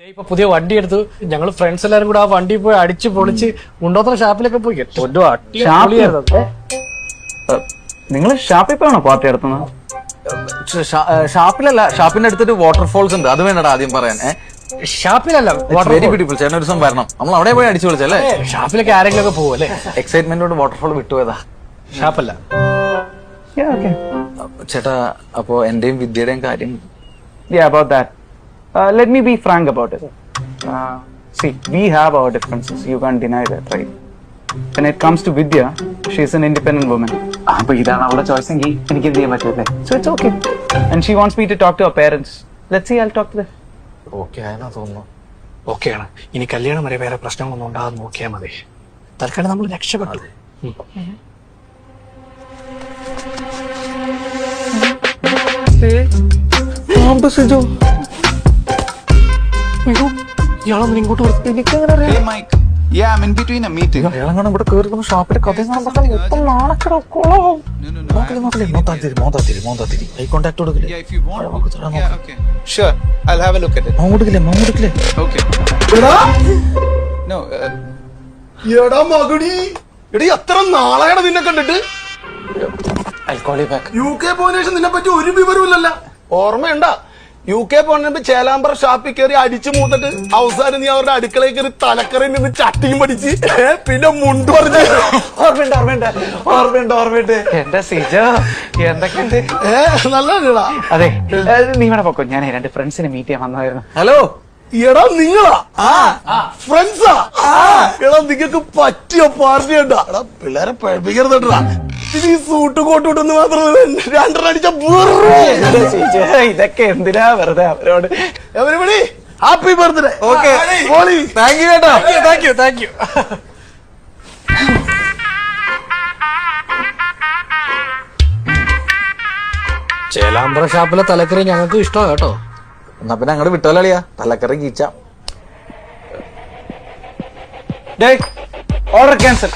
ഇപ്പൊ പുതിയ വണ്ടി എടുത്തു. ഞങ്ങൾ ഫ്രണ്ട്സ് എല്ലാരും കൂടെ ആ വണ്ടി പോയി അടിച്ച് പൊളിച്ച് മുണ്ടോത്ര ഷാപ്പിലൊക്കെ പോയി. നിങ്ങൾ ഷാപ്പിൽ പോയാണോ പാർട്ടി നടത്തുന്നത്? ഷാപ്പിലല്ല, ഷാപ്പിന്റെ അടുത്തൊരു വാട്ടർഫോൾസ് ഉണ്ട്, അത് വേണ്ടടാ ആദ്യം പറയാൻ. ഷാപ്പിലല്ല, വെരി ബ്യൂട്ടിഫുൾ. ചേട്ടൻ ഒരു ദിവസം വരണം, നമ്മൾ അവിടെ പോയി അടിച്ചു വിളിച്ചല്ലേ. ഷാപ്പിലൊക്കെ ആരെങ്കിലും ഒക്കെ പോവല്ലേ? എക്സൈറ്റ്മെന്റോട് വാട്ടർഫോൾ വിട്ടുപോയതാ. ഷാപ്പല്ല. ചേട്ടാ, അപ്പോ എന്റെയും വിദ്യയുടെയും കാര്യം. Yeah, about that. Let me be frank about it. See, we have our differences. You can't deny that, right? When it comes to Vidya, she's an independent woman. അപ്പൊ ഇതാണ് അവളുടെ ചോയ്സ് എങ്കിൽ എനിക്ക് എന്ത് ചെയ്യാൻ പറ്റൂല്ലേ? So it's okay. And she wants me to talk to her parents. Let's see, I'll talk to them. Okay ആയെന്നാ തോന്നുന്നു. ഓക്കെയാണ്. ഇനി കല്യാണം വരെ വേറെ പ്രശ്നങ്ങളൊന്നും ഉണ്ടാകാതെ നോക്കിയാൽ മതി. തൽക്കാലം നമ്മൾ രക്ഷപ്പെട്ടു. ഇയാളൊന്നും ഇങ്ങോട്ട് Hey Mike, yeah, I'm in between a meeting. അയാളെങ്ങനെ ഇവിടെ കയറി ഷോപ്പിലെ കഥ ഐ കോണ്ടാക്ട് കൊടുക്കില്ലേ? Yeah, if you want. Yeah, okay. Sure, I'll have a look at it. കൊടുക്കില്ലേ? Okay. No, എടാ മകടി, എടി എത്ര നാളെയാണ് നിന്നെ കണ്ടിട്ട്? I'll call you back. UK പോയതിനു ശേഷം നിന്നെ പറ്റി ഒരു വിവരമില്ലല്ല. ഓർമ്മയുണ്ടാ? UK പോയപ്പോ ചേലാമ്പ്ര ഷാപ്പിൽ കയറി അടിച്ചു മൂത്തിട്ട് അവസാനം നീ അവരുടെ അടുക്കളയിൽ കയറി തലക്കറിയിൽ നിന്ന് ചട്ടിയും പഠിച്ച് പിന്നെ മുണ്ട് പറഞ്ഞു. ഓർമ്മയുണ്ട്. എന്റെ സിജോ, എന്തൊക്കെയുണ്ട്? നല്ലതാ. അതെ, നീ ഇവിടെ പോക്കോ, ഞാൻ 2 ഫ്രണ്ട്സിനെ മീറ്റ് ചെയ്യാൻ വന്നതായിരുന്നു. ഹലോ, എടാ നിങ്ങളാ ഫ്രണ്ട്സാ? എടാ നിങ്ങക്ക് പറ്റിയ പാർട്ടി ഉണ്ടാ? എടാ പിള്ളേരെ പഴപ്പിക്കരുതട്ടാ. ഈ സൂട്ട് കോട്ടൂട്ടെന്ന് മാത്രം 2 അടിച്ച ഇതൊക്കെ എന്തിനാ വെറുതെ അവരോട്. Everybody happy birthday. Okay, thank you കേട്ടോ. Thank you. ചേലാമ്പ്ര ഷാപ്പിലെ തലക്കറി ഞങ്ങൾക്ക് ഇഷ്ടമാണ് കേട്ടോ. എന്നാ പിന്നെ അങ്ങോട്ട് വിട്ടോളിയാ, തലക്കറി കീച്ച. Order cancel.